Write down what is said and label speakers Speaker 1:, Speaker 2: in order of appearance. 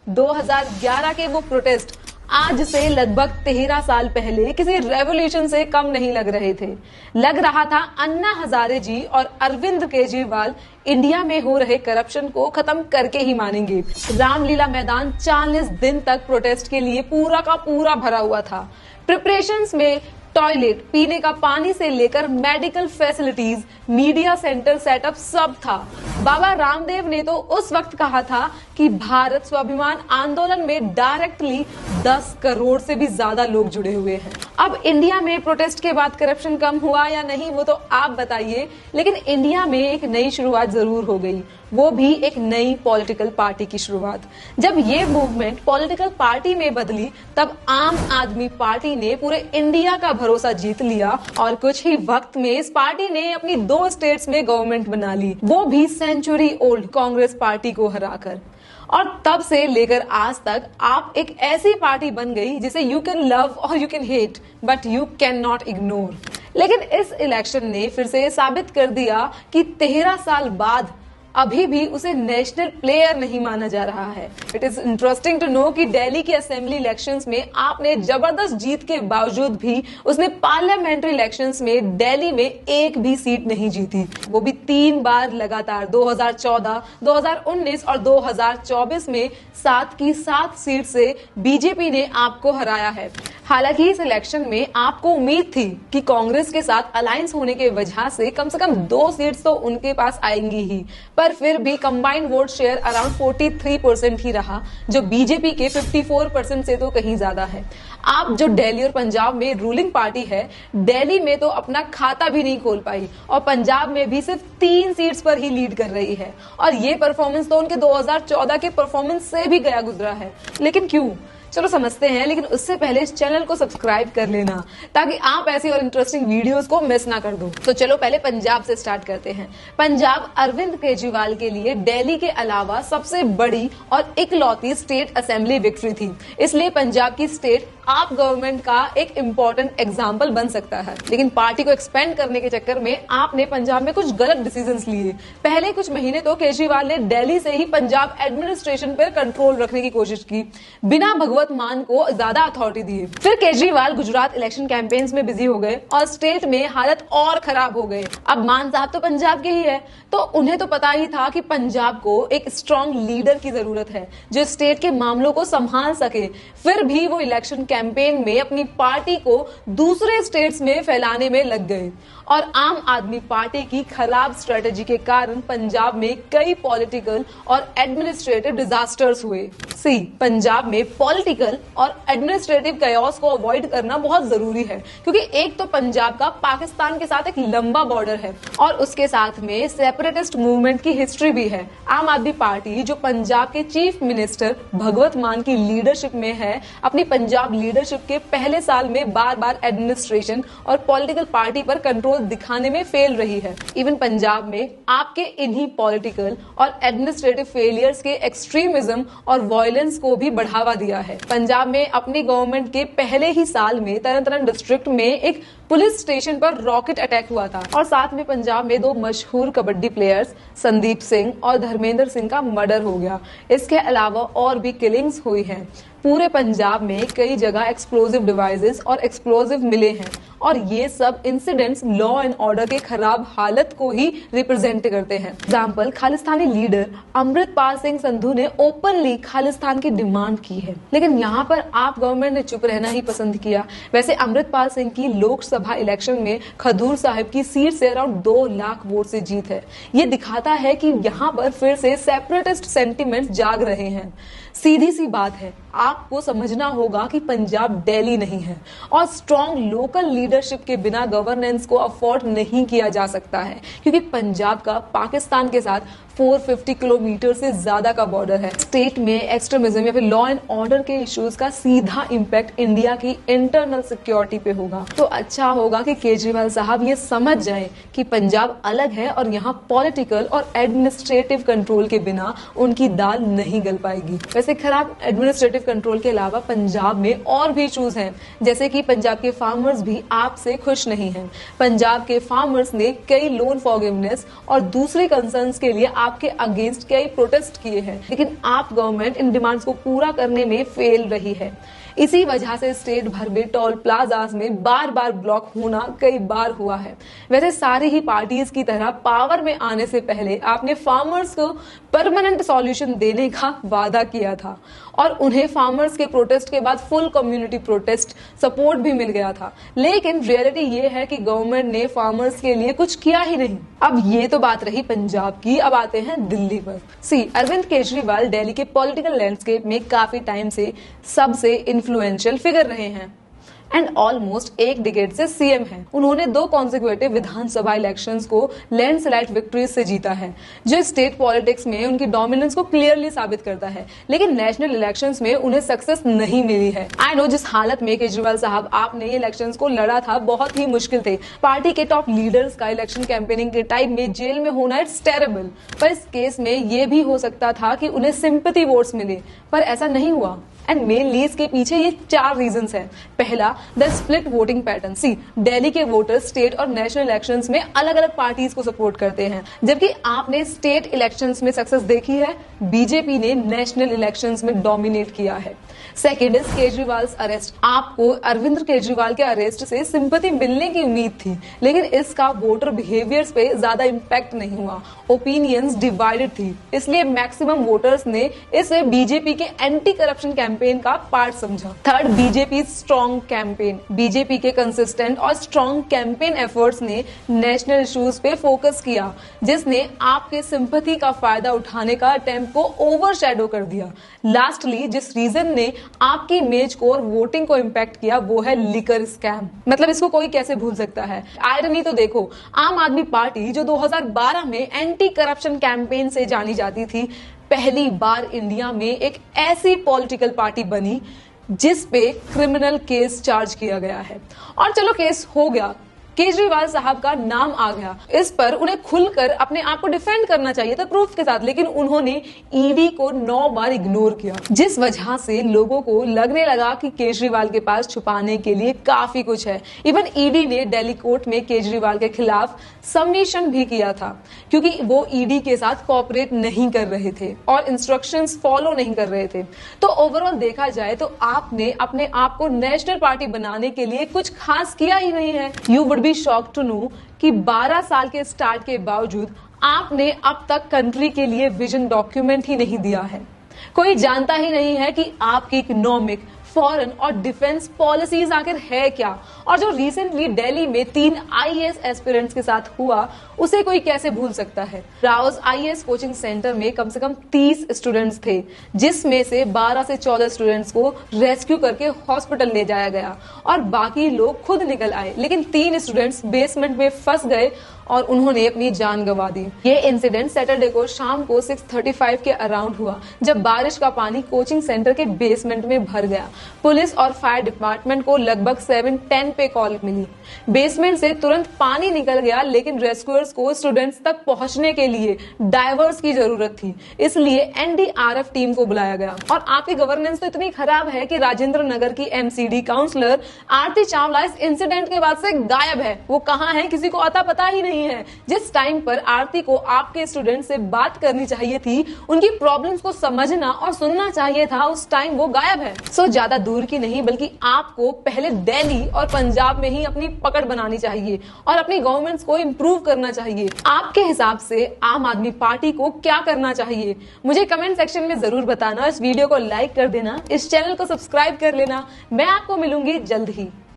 Speaker 1: 2011 के वो प्रोटेस्ट आज से लगभग 13 साल पहले किसी रेवोल्यूशन से कम नहीं लग रहे थे। लग रहा था अन्ना हजारे जी और अरविंद केजरीवाल इंडिया में हो रहे करप्शन को खत्म करके ही मानेंगे। रामलीला मैदान 40 दिन तक प्रोटेस्ट के लिए पूरा का पूरा भरा हुआ था। प्रिपरेशंस में टॉयलेट, पीने का पानी से लेकर medical facilities, media centre setup सब था। बाबा रामदेव ने तो उस वक्त कहा था कि भारत स्वाभिमान आंदोलन में डायरेक्टली 10 करोड़ से भी ज्यादा लोग जुड़े हुए हैं। अब इंडिया में प्रोटेस्ट के बाद करप्शन कम हुआ या नहीं वो तो आप बताइए, लेकिन इंडिया में एक नई शुरुआत जरूर हो गई, वो भी एक नई पॉलिटिकल पार्टी की शुरुआत। जब ये मूवमेंट पॉलिटिकल पार्टी में बदली तब आम आदमी पार्टी ने पूरे इंडिया का भरोसा जीत लिया और कुछ ही वक्त में इस पार्टी ने अपनी 2 स्टेट्स में गवर्नमेंट बना ली, वो भी सेंचुरी ओल्ड कांग्रेस पार्टी को हराकर। और तब से लेकर आज तक आप एक ऐसी पार्टी बन गई जिसे यू कैन लव और you can hate but you can not ignore. लेकिन इस इलेक्शन ने फिर से साबित कर दिया कि 13 साल बाद अभी भी उसे नेशनल प्लेयर नहीं माना जा रहा है। It is interesting to know कि दिल्ली के असेंबली इलेक्शंस में आपने जबरदस्त जीत के बावजूद भी उसने पार्लियामेंट्री इलेक्शंस में दिल्ली में एक भी सीट नहीं जीती, वो भी 3 बार लगातार 2014, 2019 और 2024 में 7 की 7 सीट से बीजेपी ने आपको हराया है। हालांकि इस इलेक्शन में आपको उम्मीद थी कि कांग्रेस के साथ अलायंस होने के वजह से कम 2 सीट्स तो उनके पास आएंगी ही, पर फिर भी कंबाइंड वोट शेयर अराउंड 43% ही रहा, जो बीजेपी के 54% से तो कहीं ज्यादा है। आप जो दिल्ली और पंजाब में रूलिंग पार्टी है, दिल्ली में तो अपना खाता भी नहीं खोल पाई और पंजाब में भी सिर्फ 3 सीट्स पर ही लीड कर रही है, और ये परफॉर्मेंस तो उनके 2014 के परफॉर्मेंस से भी गया गुजरा है। लेकिन क्यों, चलो समझते हैं, लेकिन उससे पहले इस चैनल को सब्सक्राइब कर लेना ताकि आप ऐसी और इंटरेस्टिंग वीडियोस को मिस ना कर दो। तो चलो पहले पंजाब से स्टार्ट करते हैं। पंजाब अरविंद केजरीवाल के लिए दिल्ली के अलावा सबसे बड़ी और इकलौती स्टेट असेंबली विक्ट्री थी, इसलिए पंजाब की स्टेट आप गवर्नमेंट का एक इम्पोर्टेंट एग्जाम्पल बन सकता है। लेकिन पार्टी को एक्सपेंड करने के चक्कर में आपने पंजाब में कुछ गलत डिसीजंस लिए। पहले कुछ महीने तो केजरीवाल ने दिल्ली से ही पंजाब एडमिनिस्ट्रेशन पर कंट्रोल रखने की कोशिश की, बिना भगवत मान को ज्यादा अथॉरिटी दी। फिर केजरीवाल गुजरात इलेक्शन कैंपेन्स में बिजी हो गए और स्टेट में हालत और खराब हो गए। अब मान साहब तो पंजाब के ही है, तो उन्हें तो पता ही था कि पंजाब को एक स्ट्रॉन्ग लीडर की जरूरत है जो स्टेट के मामलों को संभाल सके। फिर भी वो इलेक्शन कैंपेन में अपनी पार्टी को दूसरे स्टेट्स में फैलाने में लग गए, और आम आदमी पार्टी की खराब स्ट्रेटेजी के कारण पंजाब में कई पॉलिटिकल और एडमिनिस्ट्रेटिव डिजास्टर्स हुए। पंजाब में पॉलिटिकल और एडमिनिस्ट्रेटिव कयास को अवॉइड करना बहुत जरूरी है, क्योंकि एक तो पंजाब का पाकिस्तान के साथ एक लंबा बॉर्डर है और उसके साथ में सेपरेटिस्ट मूवमेंट की हिस्ट्री भी है। आम आदमी पार्टी जो पंजाब के चीफ मिनिस्टर भगवत मान की लीडरशिप में है, अपनी पंजाब लीडरशिप के पहले साल में बार बार एडमिनिस्ट्रेशन और पॉलिटिकल पार्टी पर कंट्रोल दिखाने में फेल रही है। इवन पंजाब में आपके इन्हीं पॉलिटिकल और एडमिनिस्ट्रेटिव फेलियर्स के एक्सट्रीमिज्म और वायलेंस को भी बढ़ावा दिया है। पंजाब में अपनी गवर्नमेंट के पहले ही साल में तरन तारण डिस्ट्रिक्ट में एक पुलिस स्टेशन पर रॉकेट अटैक हुआ था, और साथ में पंजाब में 2 मशहूर कबड्डी प्लेयर्स संदीप सिंह और धर्मेंद्र सिंह का मर्डर हो गया। इसके अलावा और भी किलिंग्स हुई हैं। पूरे पंजाब में कई जगह एक्सप्लोजिव डिवाइसेस और एक्सप्लोजिव मिले हैं, और ये सब इंसिडेंट्स लॉ एंड ऑर्डर के खराब हालत को ही रिप्रेजेंट करते हैं। एग्जाम्पल, खालिस्तानी लीडर अमृतपाल सिंह संधू ने ओपनली खालिस्तान की डिमांड की है, लेकिन यहाँ पर आप गवर्नमेंट ने चुप रहना ही पसंद किया। वैसे अमृतपाल सिंह की लोकसभा इलेक्शन में खदूर साहिब की सीट से अराउंड 2 लाख वोट से जीत है। ये दिखाता है कि यहाँ पर फिर से सेपरेटिस्ट सेंटिमेंट्स जाग रहे हैं। सीधी सी बात है, आपको समझना होगा कि पंजाब दिल्ली नहीं है, और स्ट्रॉन्ग लोकल लीडरशिप के बिना गवर्नेंस को अफोर्ड नहीं किया जा सकता है, क्योंकि पंजाब का पाकिस्तान के साथ 450 किलोमीटर से ज्यादा का बॉर्डर है। स्टेट में एक्सट्रीमिज्म या फिर लॉ एंड ऑर्डर के इश्यूज का सीधा इम्पैक्ट इंडिया की इंटरनल सिक्योरिटी पे होगा। तो अच्छा होगा कि केजरीवाल साहब ये समझ जाएं कि पंजाब अलग है और यहाँ पॉलिटिकल और एडमिनिस्ट्रेटिव कंट्रोल के बिना उनकी दाल नहीं गल पाएगी। वैसे खराब एडमिनिस्ट्रेटिव कंट्रोल के अलावा पंजाब में और भी इश्यूज हैं, जैसे कि पंजाब के फार्मर्स भी आपसे खुश नहीं हैं। पंजाब के फार्मर्स ने कई लोन फॉरगिवनेस और दूसरे कंसर्न्स के लिए आपके अगेंस्ट कई प्रोटेस्ट किए हैं, लेकिन आप गवर्नमेंट इन डिमांड्स को पूरा करने में फेल रही है। इसी वजह से स्टेट भर में टोल प्लाजाज में बार बार ब्लॉक होना कई बार हुआ है। वैसे सारी ही पार्टीज की तरह पावर में आने से पहले आपने फार्मर्स को परमानेंट सॉल्यूशन देने का वादा किया था और उन्हें फार्मर्स के प्रोटेस्ट के बाद फुल कम्युनिटी प्रोटेस्ट सपोर्ट भी मिल गया था, लेकिन रियलिटी ये है कि गवर्नमेंट ने फार्मर्स के लिए कुछ किया ही नहीं। अब ये तो बात रही पंजाब की, अब आते हैं दिल्ली पर। अरविंद केजरीवाल दिल्ली के पॉलिटिकल लैंडस्केप में काफी टाइम से सबसे इन्फ्लुएंशियल फिगर रहे हैं एंड ऑलमोस्ट एक डिकेड से सीएम हैं। उन्होंने 2 कॉन्सिक्यूटिव विधानसभा इलेक्शंस को लैंडस्लाइड विक्ट्रीज से जीता है, जो स्टेट पॉलिटिक्स में उनकी डोमिनेंस को क्लियरली साबित करता है, लेकिन नेशनल इलेक्शंस में उन्हें सक्सेस नहीं मिली है। आई नो जिस हालत में केजरीवाल साहब आपने इलेक्शंस को लड़ा था बहुत ही मुश्किल थे। पार्टी के टॉप लीडर्स का इलेक्शन कैंपेनिंग के टाइम में जेल में होना इट्स टेरेबल, पर इस केस में ये भी हो सकता था कि उन्हें सिंपैथी वोट्स मिले, पर ऐसा नहीं हुआ एंड मेनली इसके पीछे ये 4 रीजंस हैं। पहला, the split voting pattern. Delhi के वोटर्स स्टेट और नेशनल इलेक्शंस में अलग अलग पार्टीज को सपोर्ट करते हैं, जबकि आपने स्टेट इलेक्शंस में सक्सेस देखी है, बीजेपी ने नेशनल इलेक्शंस में डोमिनेट किया है। Second is Kejriwal arrest. आपको अरविंद केजरीवाल के अरेस्ट से सिंपैथी मिलने की उम्मीद थी, लेकिन इसका वोटर बिहेवियर्स पे ज्यादा इम्पैक्ट नहीं हुआ। ओपिनियंस डिवाइडेड थी, इसलिए मैक्सिमम वोटर्स ने इसे बीजेपी के एंटी करप्शन कैंपेन का पार्ट समझा। Third, BJP strong campaign. BJP के कंसिस्टेंट और स्ट्रॉन्ग कैंपेन एफर्ट्स ने नेशनल इश्यूज पे फोकस किया, जिसने आपके सिंपैथी का फायदा उठाने का अटेम्प्ट को ओवरशैडो कर दिया। लास्टली, जिस रीजन ने आपकी इमेज को और वोटिंग को इम्पैक्ट किया वो है लिकर स्कैम। मतलब इसको कोई कैसे भूल सकता है। आयरनी तो देखो, आम आदमी पार्टी जो 2012 में एंटी करप्शन कैंपेन से जानी जाती थी, पहली बार इंडिया में एक ऐसी पॉलिटिकल पार्टी बनी जिस पे क्रिमिनल केस चार्ज किया गया है। और चलो केस हो गया, केजरीवाल साहब का नाम आ गया, इस पर उन्हें खुलकर अपने आप को डिफेंड करना चाहिए था प्रूफ के साथ, लेकिन उन्होंने ईडी को 9 बार इग्नोर किया, जिस वजह से लोगों को लगने लगा कि केजरीवाल के पास छुपाने के लिए काफी कुछ है। इवन ईडी ने दिल्ली कोर्ट में केजरीवाल के खिलाफ सबमिशन भी किया था, क्योंकि वो ईडी के साथ कोऑपरेट नहीं कर रहे थे और इंस्ट्रक्शंस फॉलो नहीं कर रहे थे। तो ओवरऑल देखा जाए तो आपने अपने आप को नेशनल पार्टी बनाने के लिए कुछ खास किया ही नहीं है। You would be shocked to know कि 12 साल के स्टार्ट के बावजूद आपने अब तक कंट्री के लिए विजन डॉक्यूमेंट ही नहीं दिया है। कोई जानता ही नहीं है कि आपकी इकोनॉमिक, फॉरेन और डिफेंस पॉलिसीज आखिर है क्या। और जो रिसेंटली दिल्ली में 3 आईएएस एस्पिरेंट्स के साथ हुआ उसे कोई कैसे भूल सकता है। राउस आईएएस कोचिंग सेंटर में कम से कम 30 स्टूडेंट्स थे, जिसमें से 12 से 14 स्टूडेंट्स को रेस्क्यू करके हॉस्पिटल ले जाया गया और बाकी लोग खुद निकल आए, लेकिन 3 स्टूडेंट्स बेसमेंट में फंस गए और उन्होंने अपनी जान गंवा दी। ये इंसिडेंट सैटरडे को शाम को 6:35 के अराउंड हुआ, जब बारिश का पानी कोचिंग सेंटर के बेसमेंट में भर गया। पुलिस और फायर डिपार्टमेंट को लगभग 7:10 पे कॉल मिली। बेसमेंट से तुरंत पानी निकल गया, लेकिन रेस्क्यूअर्स को स्टूडेंट्स तक पहुंचने के लिए डाइवर्स की जरूरत थी, इसलिए एनडीआरएफ टीम को बुलाया गया। और आपकी गवर्नेंस तो इतनी खराब है कि राजेंद्र नगर की एमसीडी काउंसलर आरती चावला इस इंसिडेंट के बाद से गायब है। वो कहाँ है किसी को अता पता ही नहीं है। जिस टाइम पर आरती को आपके स्टूडेंट से बात करनी चाहिए थी, उनकी प्रॉब्लम्स को समझना और सुनना चाहिए था, उस टाइम वो गायब है। सो ज्यादा दूर की नहीं, बल्कि आपको पहले दिल्ली और पंजाब में ही अपनी पकड़ बनानी चाहिए और अपनी गवर्नमेंट्स को इंप्रूव करना चाहिए। आपके हिसाब से आम आदमी पार्टी को क्या करना चाहिए, मुझे कमेंट सेक्शन में जरूर बताना। इस वीडियो को लाइक कर देना, इस चैनल को सब्सक्राइब कर लेना। मैं आपको मिलूंगी जल्द ही।